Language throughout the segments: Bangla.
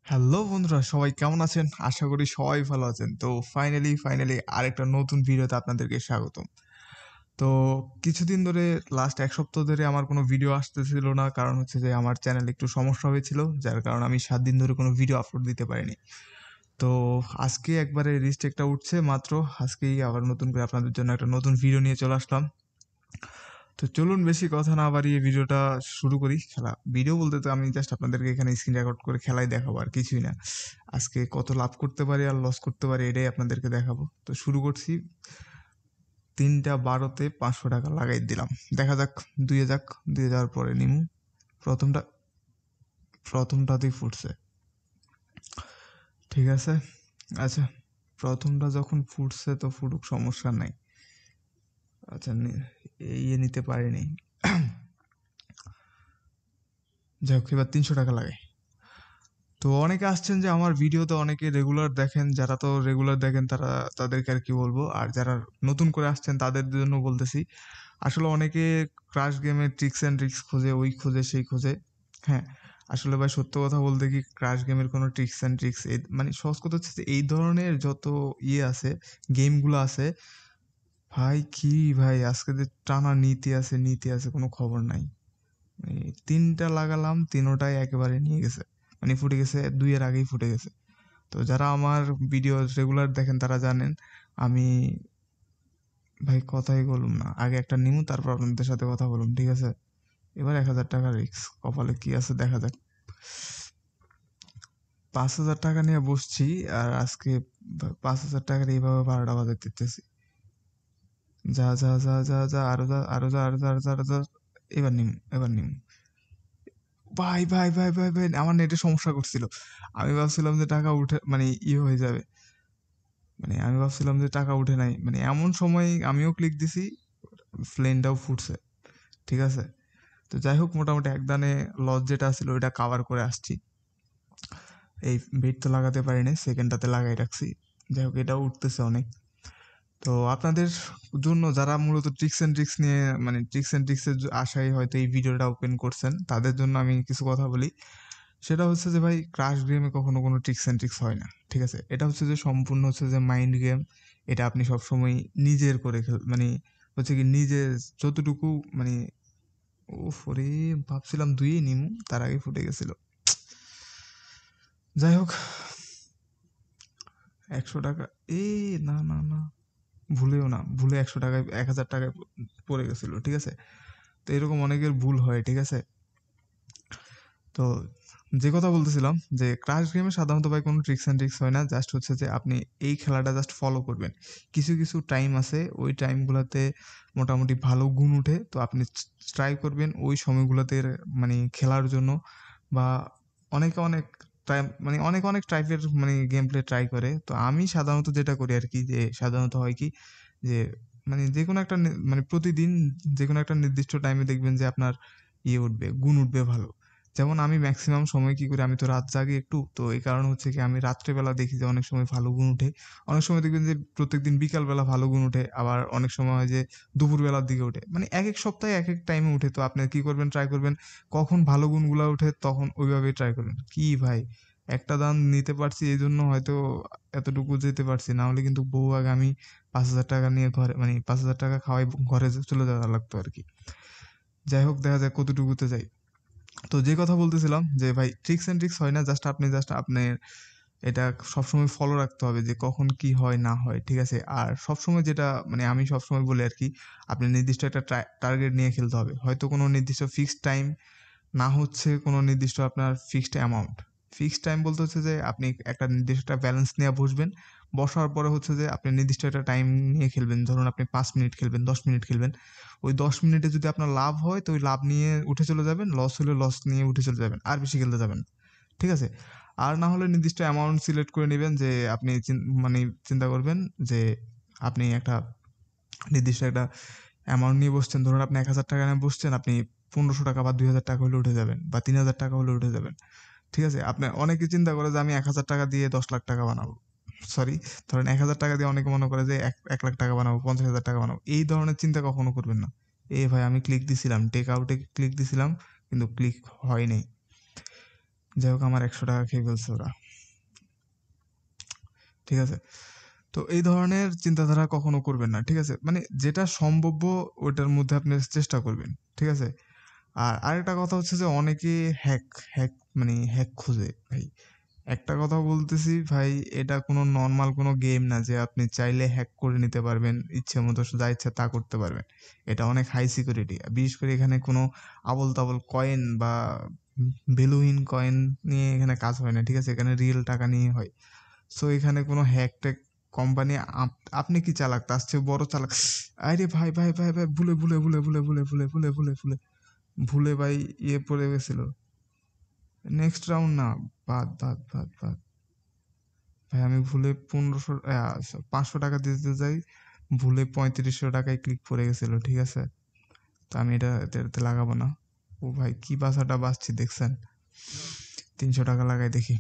হ্যালো বন্ধুরা, সবাই কেমন আছেন? আশা করি সবাই ভালো আছেন। তো ফাইনালি আরেকটা নতুন ভিডিওতে আপনাদেরকে স্বাগতম। তো কিছুদিন ধরে লাস্ট ১ সপ্তাহ ধরে আমার কোনো ভিডিও আসতেছিল না। কারণ হচ্ছে যে আমার চ্যানেলে একটু সমস্যা হয়েছিল। যার কারণে আমি ৭ দিন ধরে কোনো ভিডিও আপলোড দিতে পারিনি। তো আজকে একবারে রিস্ট্রিক্টটা উঠছে মাত্র। আজকেই আবার নতুন করে আপনাদের জন্য একটা নতুন ভিডিও নিয়ে চলে আসলাম। তো চলুন বেশি কথা না বাড়িয়ে ভিডিওটা শুরু করি। ভিডিও বলতে তো আমি জাস্ট আপনাদেরকে এখানে স্ক্রিন রেকর্ড করে খেলাই দেখাবো, আর কিছুই না। আজকে কত লাভ করতে পারি আর লস করতে পারি এটাই আপনাদেরকে দেখাবো। তো শুরু করছি। 3টা 12-তে 500 টাকা লাগাই দিলাম। দেখা যাক, যাক, 2 যাওয়ার পরে নিমু। প্রথমটা প্রথমটাতেই ফুটছে, ঠিক আছে। আচ্ছা, প্রথমটা যখন ফুটছে তো ফুটুক, সমস্যা নাই। আচ্ছা, নিতে পারিনি। যাই হোক, এবার 300 টাকা লাগাই। তো অনেকে আসছেন যে আমার ভিডিওতে অনেকে রেগুলার দেখেন, যারা তো রেগুলার দেখেন তারা, তাদেরকে আর কি বলবো। আর যারা নতুন করে আসছেন তাদের জন্য বলতেছি, আসলে অনেকে ক্রাশ গেমের ট্রিক্স অ্যান্ড ট্রিক্স খোঁজে, ওই খোঁজে, সেই খোঁজে। হ্যাঁ, আসলে ভাই সত্য কথা বলতে কি, ক্রাশ গেমের কোনো ট্রিক্স অ্যান্ড ট্রিক্স, মানে সহজ কথা হচ্ছে যে এই ধরনের যত আছে, গেমগুলো আছে, ভাই কি ভাই, আজকে যে টানা নীতি আছে কোনো খবর নাই। মানে 3টা লাগালাম, 3টাই একেবারে নিয়ে গেছে, মানে ফুটে গেছে, 2 এর আগেই ফুটে গেছে। তো যারা আমার ভিডিও রেগুলার দেখেন তারা জানেন আমি ভাই কথাই বলুম না, আগে একটা নিমু, তারপর আপনাদের সাথে কথা বলুন, ঠিক আছে। এবার 1000 টাকা রিক্স, কপালে কি আছে দেখা যাক। 5,000 টাকা নিয়ে বসছি, আর আজকে 5,000 টাকার এইভাবে 12টা বাজাতে দিতেছি। যা যা যা যা যা, আরো যা, আরো যা, আরো যা, আরো যা, আরো যা। এবার নিম। ভাই, আমার নেটে সমস্যা করছিল। আমি ভাবছিলাম যে টাকা উঠে, মানে হয়ে যাবে। মানে আমি ভাবছিলাম যে টাকা উঠে নাই, মানে এমন সময় আমিও ক্লিক দিছি, প্লেনটাও ফুটছে, ঠিক আছে। তো যাই হোক, মোটামুটি একদানে লস যেটা ছিল ওইটা কাভার করে আসছি। এই বেড তো লাগাতে পারিনি, সেকেন্ডটাতে লাগাই রাখছি। যাই হোক, এটাও উঠতেছে অনেক। তো আপনাদের জন্য যারা মূলত ট্রিক্স অ্যান্ড ট্রিক্স নিয়ে, মানে ট্রিক্স অ্যান্ড ট্রিক্সের আশায় হয়তো এই ভিডিওটা ওপেন করছেন, তাদের জন্য আমি কিছু কথা বলি। সেটা হচ্ছে যে ভাই, ক্রাশ গেমে কখনো কোনো ট্রিক্স অ্যান্ড ট্রিক্স হয় না, ঠিক আছে। এটা হচ্ছে যে সম্পূর্ণ হচ্ছে যে মাইন্ড গেম। এটা আপনি সবসময় নিজের করে মানে হচ্ছে কি, নিজের যতটুকু মানে, উফ ওরে, ভাবছিলাম 2-ই নিমু, তার আগে ফুটে গেছিল। যাই হোক, 100 টাকা, এ না না না, ভুলে 100 টাকায়, 1000 টাকায় পড়ে গেছিল, ঠিক আছে। তো এরকম অনেকের ভুল হয়, ঠিক আছে। তো যে কথা বলতেছিলাম, যে ক্রাশ গেমে সাধারণত ভাই কোনো ট্রিক্স অ্যান্ড ট্রিক্স হয় না, জাস্ট হচ্ছে যে আপনি এই খেলাটা জাস্ট ফলো করবেন। কিছু কিছু টাইম আছে, ওই টাইমগুলোতে মোটামুটি ভালো গুণ উঠে, তো আপনি ট্রাই করবেন ওই সময়গুলোতে মানে খেলার জন্য। বা অনেকে অনেক টাইম, মানে অনেক টাইপের মানে গেম প্লে ট্রাই করে। তো আমি সাধারণত যেটা করি আর কি, যে সাধারণত হয় কি, যে মানে যে কোনো একটা মানে প্রতিদিন যে কোনো একটা নির্দিষ্ট টাইমে দেখবেন যে আপনার উঠবে, গুণ উঠবে ভালো। যেমন আমি ম্যাক্সিমাম সময় কি করি, আমি তো রাত জাগি একটু, তো এই কারণ হচ্ছে কি, আমি রাত্রেবেলা দেখি যে অনেক সময় ভালো গুণ উঠে। অনেক সময় দেখবেন যে প্রত্যেকদিন বিকালবেলা ভালো গুণ উঠে, আবার অনেক সময় হয় যে দুপুরবেলার দিকে উঠে, মানে এক সপ্তাহে এক টাইমে উঠে। তো আপনি কি করবেন, ট্রাই করবেন কখন ভালো গুণগুলা উঠে, তখন ওইভাবেই ট্রাই করবেন। কি ভাই, একটা দান নিতে পারছি এই জন্য হয়তো এতটুকু যেতে পারছি, না হলে কিন্তু বহু আগে আমি 5,000 টাকা নিয়ে ঘরে, মানে 5,000 টাকা খাওয়াই ঘরে চলে যাওয়া লাগতো আর কি। যাই হোক, দেখা যাক কতটুকুতে যাই। তো যে কথা বলতেছিলাম, যে ভাই ট্রিক্স অ্যান্ড ট্রিক্স হয় না, জাস্ট আপনি এটা সবসময় ফলো রাখতে হবে যে কখন কি হয় না হয়, ঠিক আছে। আর সবসময় যেটা, মানে আমি সবসময় বলি আর কি, আপনি নির্দিষ্ট একটা টার্গেট নিয়ে খেলতে হবে। হয়তো কোনো নির্দিষ্ট ফিক্সড টাইম না, হচ্ছে কোনো নির্দিষ্ট আপনার ফিক্সড অ্যামাউন্ট। ফিক্সড টাইম বলতে হচ্ছে যে আপনি একটা নির্দিষ্ট একটা ব্যালেন্স নিয়ে বসবেন। বসার পরে হচ্ছে যে আপনি নির্দিষ্ট একটা টাইম নিয়ে খেলবেন। ধরুন আপনি 5 মিনিট খেলবেন, 10 মিনিট খেলবেন। ওই 10 মিনিটে যদি আপনার লাভ হয় তো ওই লাভ নিয়ে উঠে চলে যাবেন, লস হলে লস নিয়ে উঠে চলে যাবেন। আর বেশি খেলতে যাবেন না, ঠিক আছে? আর না হলে নির্দিষ্ট অ্যামাউন্ট সিলেক্ট করে নিবেন, যে আপনি মানে চিন্তা করবেন যে আপনি একটা নির্দিষ্ট একটা অ্যামাউন্ট নিয়ে বসছেন। ধরুন আপনি 1,000 টাকা নিয়ে বসছেন, আপনি 1,500 টাকা বা 2,000 টাকা হলে উঠে যাবেন, বা 3,000 টাকা হলে উঠে যাবেন, ঠিক আছে। আপনি অনেকে চিন্তা করে যে আমি 1,000 টাকা দিয়ে 10 লাখ টাকা বানাবো, সরি, ধরেন 1,000 টাকা দিয়ে অনেকে মনে করে যে 1 লাখ টাকা বানাবো, 50,000 টাকা বানাবো। এই ধরনের চিন্তা কখনো করবেন না। ভাই, আমি ক্লিক দিছিলাম, টেক আউটে ক্লিক দিছিলাম, কিন্তু ক্লিক হয়নি। যাই হোক আমার 100 টাকা খেয়ে ফেলছে ওরা, ঠিক আছে। তো এই ধরনের চিন্তাধারা কখনো করবেন না, ঠিক আছে। মানে যেটা সম্ভাব্য ওইটার মধ্যে আপনি চেষ্টা করবেন, ঠিক আছে। আর আরেকটা কথা হচ্ছে যে অনেকে হ্যাক হ্যাক মানে হ্যাক খোঁজে ভাই। একটা কথা বলতেছি ভাই, এটা কোনো নর্মাল কোনো গেম না যে আপনি চাইলে হ্যাক করে নিতে পারবেন, ইচ্ছে মতো যা ইচ্ছা তা করতে পারবেন। এটা অনেক হাই সিকিউরিটি, বিশেষ করে এখানে কোনো আবল তাবল কয়েন বা ভ্যালুহীন কয়েন নিয়ে এখানে কাজ হয় না, ঠিক আছে। এখানে রিয়েল টাকা নিয়ে হয়। সো এখানে কোনো হ্যাক ট্যাক কোম্পানি, আপনি কি চালাক তার চেয়ে বড় চালাক। আরে ভাই ভাই ভাই ভাই, ভুলে ভুলে ভুলে ভুলে ভুলে ভুলে ভুলে ভুলে ভুলে ভুলে ভাই ইয়ে পড়ে গেছিল। নেক্সট রাউন্ড না, বাদ বাদ বাদ বাদ। ভাই আমি ভুলে 500 টাকা দিতে যাই, ভুলে 3500 টাকায় ক্লিক পড়ে গেছিল, ঠিক আছে। তো আমি এটাতে লাগাবো না। ও ভাই কি বাসাটা বাঁচছি দেখছেন, 300 টাকা লাগাই দেখি।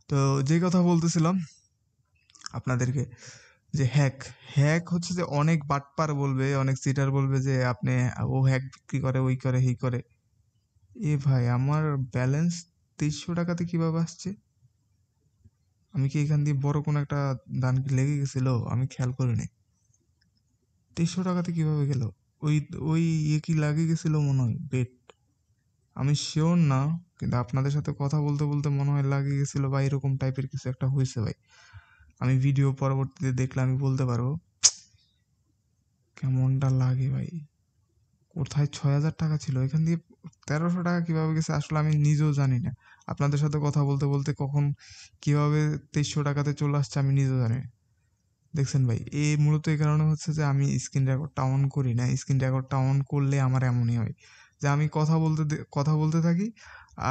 তো যে কথা বলতেছিলাম আপনাদেরকে, যে হ্যাক হ্যাক হচ্ছে যে অনেক বাটপার বলবে, অনেক চিটার বলবে যে আপনি ও হ্যাক বিক্রি করে, ওই করে এই করে। এ ভাই আমার ব্যালেন্স 2300 টাকাতে কিভাবে আসছে? আমি কি এখান দিয়ে বড় কোনো একটা দান কি লেগে গেছিল? আমি খেয়াল করিনি। 2300 টাকাতে কিভাবে গেল? ওই ওই ইয়ে কি লাগে গেছিল মনে হয়, বেট। আমি শিওর না, কিন্তু আপনাদের সাথে কথা বলতে বলতে মনে হয় লাগে গেছিল বা এরকম টাইপের কিছু একটা হয়েছে ভাই। আমি ভিডিও পরবর্তীতে দেখলে আমি বলতে পারবো কেমনটা লাগে ভাই। কোথায় 6,000 টাকা ছিল, এখান দিয়ে 1300 টাকা কিভাবে গেছে আসলে আমি নিজেও জানি না। আপনাদের সাথে কথা বলতে বলতে কখন কিভাবে 2300 টাকাতে চলে আসছে আমি নিজেও জানি না। দেখছেন ভাই, মূলত এই কারণে হচ্ছে যে আমি স্ক্রিন রেকর্ডটা অন করি না। স্ক্রিন রেকর্ডটা অন করলে আমার এমনই হয় যে আমি কথা বলতে থাকি,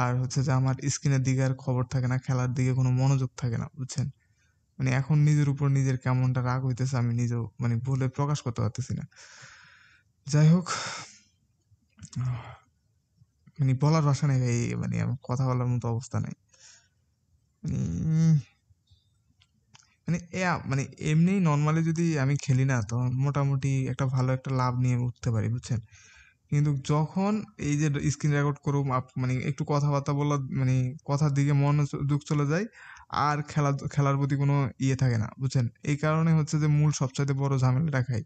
আর হচ্ছে যে আমার স্ক্রিনের দিকে আর খবর থাকে না, খেলার দিকে কোনো মনোযোগ থাকে না, বুঝছেন। মানে এখন নিজের উপর নিজের কেমনটা রাগ হইতেছে আমি নিজেও মানে বলে প্রকাশ করতে পারতেছি না। যাই হোক, মানে বলার ভাষা নেই ভাই, মানে আমার কথা বলার মতো অবস্থা নেই। মানে মানে এমনি নর্মালি যদি আমি খেলি না, তখন মোটামুটি একটা ভালো একটা লাভ নিয়ে উঠতে পারি, বুঝছেন। কিন্তু যখন এই যে স্ক্রিন রেকর্ড করুম মানে একটু কথাবার্তা বলা, মানে কথার দিকে মনোযোগ চলে যায়, আর খেলার প্রতি কোনো ইয়ে থাকে না, বুঝছেন। এই কারণে হচ্ছে যে মূল সবচাইতে বড় ঝামেলাটা খাই।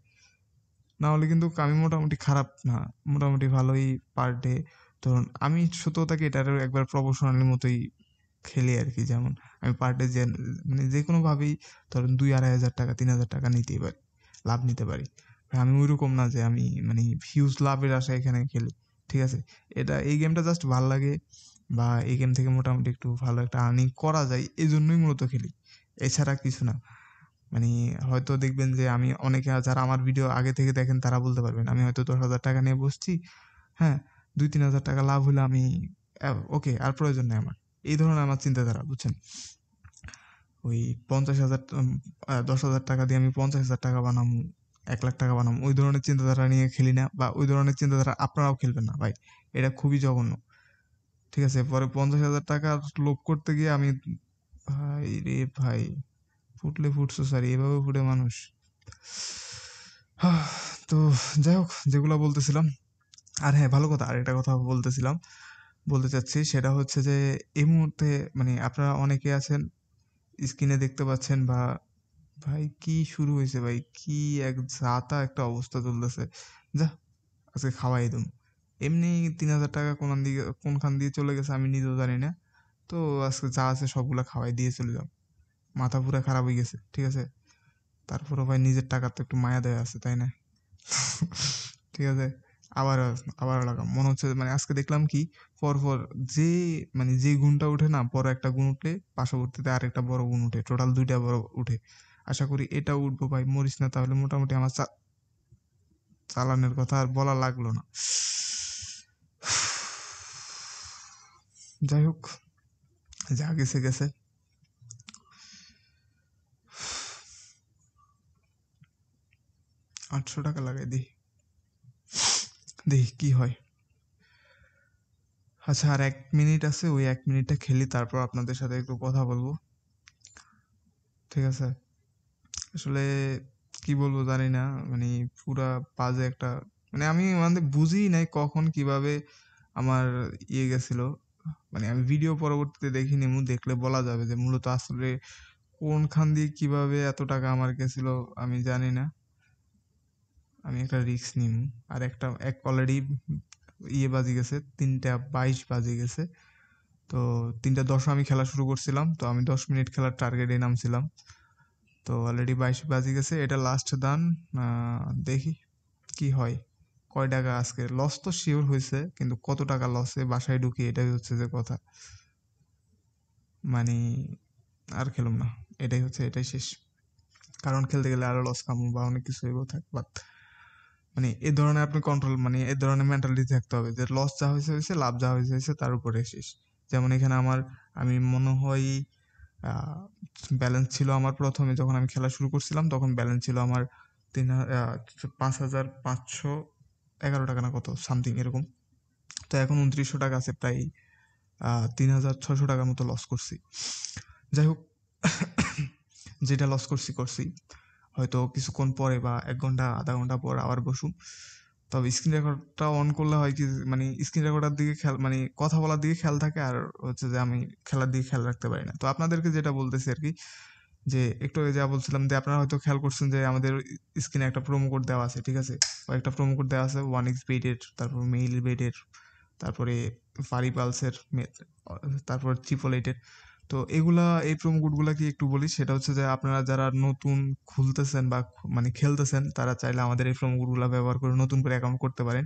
না হলে কিন্তু আমি মোটামুটি খারাপ না, মোটামুটি ভালোই পার ডে। ধরুন আমি সত্যতাকে এটারও একবার প্রফেশনালের মতোই খেলি আর কি। যেমন আমি পার ডে যে মানে যে কোনোভাবেই ধরুন 2-2,500 টাকা 3,000 টাকা নিতেই পারি, লাভ নিতে পারি। ভাই আমি ওইরকম না যে আমি মানে হিউজ লাভের আশায় এখানে খেলি, ঠিক আছে। এই গেমটা জাস্ট ভাল লাগে, বা এই গেম থেকে মোটামুটি একটু ভালো একটা আর্নিং করা যায় এই জন্যই মূলত খেলি, এছাড়া কিছু না। মানে হয়তো দেখবেন যে আমি অনেকে যারা আমার ভিডিও আগে থেকে দেখেন তারা বলতে পারবেন আমি হয়তো 10,000 টাকা নিয়ে বসছি, হ্যাঁ, 2-3 হাজার টাকা লাভ হলে আমি ওকে, আর প্রয়োজন নেই আমার। এই ধরনের আমার চিন্তাধারা, বুঝছেন। ওই 10,000 টাকা দিয়ে আমি 50,000 টাকা বানাবো, 1,00,000 টাকা বানাবো, ওই ধরনের চিন্তাধারা নিয়ে খেলি না, বা ওই ধরনের চিন্তাধারা আপনারাও খেলবেন না ভাই। এটা খুবই জঘন্য, ঠিক আছে। পরে 50,000 টাকার লোভ করতে গিয়ে আমি, ভাই রে ভাই, ফুটলে ফুটছো স্যার, এভাবে ফুটে মানুষ। তো যাই হোক, যেগুলো বলতেছিলাম, আর হ্যাঁ ভালো কথা, আরেকটা কথা বলতে চাচ্ছি, সেটা হচ্ছে যে এই মুহূর্তে মানে আপনারা অনেকে আছেন স্ক্রিনে দেখতে পাচ্ছেন, বা ভাই কি শুরু হয়েছে ভাই, কি এক যাতা একটা অবস্থা চলতেছে। যা, আজকে খাওয়াই দুম। এমনি 3,000 টাকা কোনখান দিয়ে চলে গেছে আমি নিজেও জানি না। তো আজকে যা আছে সবগুলা খাওয়াই দিয়ে চলে যাও, মাথা পুরা খারাপ হয়ে গেছে, ঠিক আছে। তারপরও ভাই নিজের টাকার তো একটু মায়া দয়া আছে, তাই না? ঠিক আছে। আবার আবার লাগাম মনে হচ্ছে, মানে আজকে দেখলাম কি, পরপর যে মানে যে গুণটা উঠে না, বড় একটা গুণ উঠলে পার্শ্ববর্তীতে আরেকটা বড় গুণ উঠে, টোটাল 2টা বড় উঠে। আশা করি এটাও উঠবো ভাই, মরিস না তাহলে। মোটামুটি আমার চালানের কথা আর বলা লাগলো না। যাই হোক, যা গেছে গেছে। 800 টাকা লাগাই দিই, দেখি কি হয়। আচ্ছা, আর 1 মিনিট আছে, ওই 1 মিনিটটা খেলি, তারপর আপনাদের সাথে একটু কথা বলবো, ঠিক আছে। আসলে কি বলবো জানি না, মানে পুরা বাজে একটা, মানে আমি মানে বুঝিই নাই কখন কিভাবে আমার ইয়ে গেছিল, মানে আমি ভিডিও পরবর্তীতে দেখিনি, দেখলে বলা যাবে যে মূলত আসলে কোনখান দিয়ে কিভাবে এত টাকা আমার গেছিল আমি জানি না। আমি একটা রিস্ক নিম, আর এক অলরেডি ইয়ে বাজে গেছে, 3:22 বাজে গেছে। তো 3:10 আমি খেলা শুরু করছিলাম, তো আমি 10 মিনিট খেলার টার্গেটে নামছিলাম। তো অলরেডি 22 বাজে গেছে, এটা লাস্ট দান। দেখি কি হয়, কয় টাকা আজকে লস তো শিওর হয়েছে, কিন্তু কত টাকা লসে বাসায় ঢুকি এটাই হচ্ছে যে কথা। মানে আর খেলুম না, এটাই শেষ। কারণ খেলতে গেলে আরো লস খামু বা অনেক কিছু এগো থাক, বাট মানে এই ধরনের আপনি কন্ট্রোল, মানে এই ধরনের মেন্টালিটি থাকতে হবে যে লস যা হয়েছে হয়েছে, লাভ যা হয়েছে হয়েছে, তার উপরে শেষ। যেমন এখানে আমি মনে হয় ব্যালেন্স ছিল আমার প্রথমে যখন আমি খেলা শুরু করছিলাম, তখন ব্যালেন্স ছিল আমার 5,511 টাকা না কত সামথিং এরকম। তো এখন 2900 টাকা আছে, প্রায় 3,600 টাকার মতো লস করছি। যাই হোক, যেটা লস করছি, হয়তো কিছুক্ষণ পরে বা 1 ঘন্টা আধা ঘন্টা পর আবার বসুম। তবে স্ক্রিন রেকর্ডটা অন করলে হয় কি, মানে স্ক্রিন রেকর্ডার দিকে খেয়াল, মানে কথা বলার দিকে খেয়াল থাকে, আর হচ্ছে যে আমি খেলার দিকে খেয়াল রাখতে পারি না। তো আপনাদেরকে যেটা বলতেছি আর কি, যে একটু আগে যা বলছিলাম, যে আপনারা হয়তো খেয়াল করছেন যে আমাদের স্ক্রিনে একটা প্রোমো কোড দেওয়া আছে, ঠিক আছে? কয়েকটা প্রোমো কোড দেওয়া আছে, 1xBet-এর, তারপর মেইলবেটের, তারপরে ফারি পালসের, তারপর 888-এর। তো এই প্রোমো কোডগুলা কি একটু বলি, সেটা হচ্ছে যে আপনারা যারা নতুন খুলতেছেন বা মানে খেলতেছেন, তারা চাইলে আমাদের এই প্রোমো কোডগুলা ব্যবহার করে নতুন করে অ্যাকাউন্ট করতে পারেন।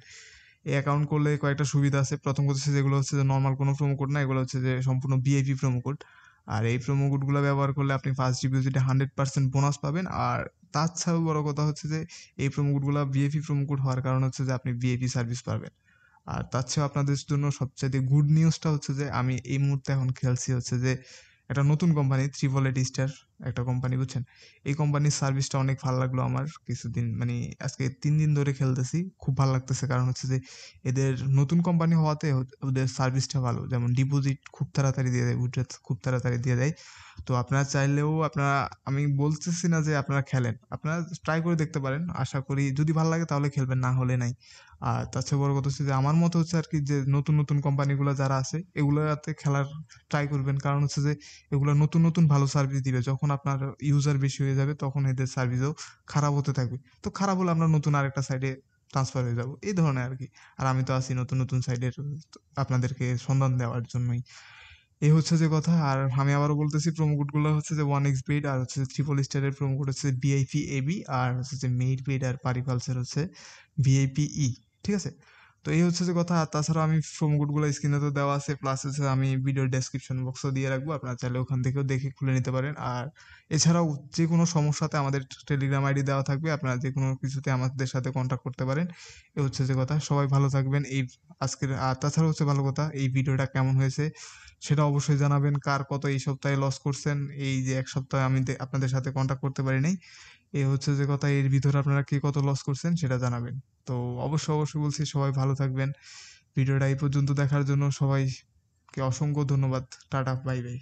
এই অ্যাকাউন্ট করলে কয়েকটা সুবিধা আছে। প্রথম কথা হচ্ছে, যেগুলো হচ্ছে যে নর্মাল কোনো প্রোমো কোড না, এগুলো হচ্ছে যে সম্পূর্ণ ভিআইপি প্রোমো কোড। আর এই প্রোমো কোডগুলো ব্যবহার করলে আপনি ফার্স্ট ডিপোজিটে 100% বোনাস পাবেন। আর তার চেয়েও বড় কথা হচ্ছে যে এই প্রোমো কোডগুলো ভিআইপি প্রোমো কোড হওয়ার কারণে হচ্ছে যে আপনি ভিআইপি সার্ভিস পাবেন। আর তার চেয়েও আপনাদের জন্য সবচাইতে গুড নিউজটা হচ্ছে যে আমি এই মুহূর্তে এখন খেলছি হচ্ছে যে একটা নতুন কোম্পানি, 888 স্টার একটা কোম্পানি, বুঝছেন? এই কোম্পানির সার্ভিসটা অনেক ভালো লাগলো আমার। কিছুদিন, মানে আজকে 3 দিন ধরে খেলতেছি, খুব ভালো লাগতেছে। কারণ হচ্ছে যে এদের নতুন কোম্পানি হওয়াতে ওদের সার্ভিসটা ভালো। যেমন ডিপোজিট খুব তাড়াতাড়ি দিয়ে দেয়, উইথড্র খুব তাড়াতাড়ি দিয়ে দেয়। তো আপনারা চাইলেও আমি বলতেছি না যে আপনারা খেলেন, আপনারা ট্রাই করে দেখতে পারেন। আশা করি যদি ভালো লাগে তাহলে খেলবেন, না হলে নাই। আর তার চেয়ে বড় কথা হচ্ছে যে আমার মত হচ্ছে আর কি, যে নতুন নতুন কোম্পানিগুলো যারা আছে এগুলোতে খেলার ট্রাই করবেন। কারণ হচ্ছে যে এগুলো নতুন নতুন ভালো সার্ভিস দিবে। যখন আপনার ইউজার বেশি হয়ে যাবে, তখন এদের সার্ভিসও খারাপ হতে থাকবে। তো খারাপ হলে আমরা নতুন আরেকটা সাইডে ট্রান্সফার হয়ে যাব, এই ধরনের আর কি। আর আমি তো আছি নতুন নতুন সাইডের আপনাদেরকে সন্ধান দেওয়ার জন্যই। এই হচ্ছে যে কথা। আর আমি আবারও বলতেছি, প্রোমো কোডগুলো হচ্ছে যে 1xBet, আর হচ্ছে 888-এর প্রোমো কোড হচ্ছে BIPAB, আর হচ্ছে যে মেইলবেট আর পারিপালসের হচ্ছে VIPE, ঠিক আছে? তো এই হচ্ছে যে কথা। আর তাছাড়া আমি প্রোমো কোডগুলো স্ক্রিনে তো দেওয়া আছে, প্লাস হচ্ছে আমি ভিডিও ডেসক্রিপশন বক্সও দিয়ে রাখবো, আপনারা চাইলে ওখান থেকেও দেখে খুলে নিতে পারেন। আর এছাড়াও যে কোনো সমস্যাতে আমাদের টেলিগ্রাম আইডি দেওয়া থাকবে, আপনারা যে কোনো কিছুতে আমাদের সাথে কন্ট্যাক্ট করতে পারেন। এ হচ্ছে যে কথা। সবাই ভালো থাকবেন। আর তাছাড়া হচ্ছে ভালো কথা, এই ভিডিওটা কেমন হয়েছে সেটা অবশ্যই জানাবেন। কার কত এই সপ্তাহে লস করছেন, এই যে এক সপ্তাহে আমি আপনাদের সাথে কন্ট্যাক্ট করতে পারি নাই, এই হচ্ছে যে কথা। এর ভিতরে আপনারা কে কত লস করছেন সেটা জানাবেন। তো অবশ্যই বলছি, সবাই ভালো থাকবেন। ভিডিওটা এই পর্যন্ত দেখার জন্য সবাইকে অসংখ্য ধন্যবাদ। Tata, bye bye.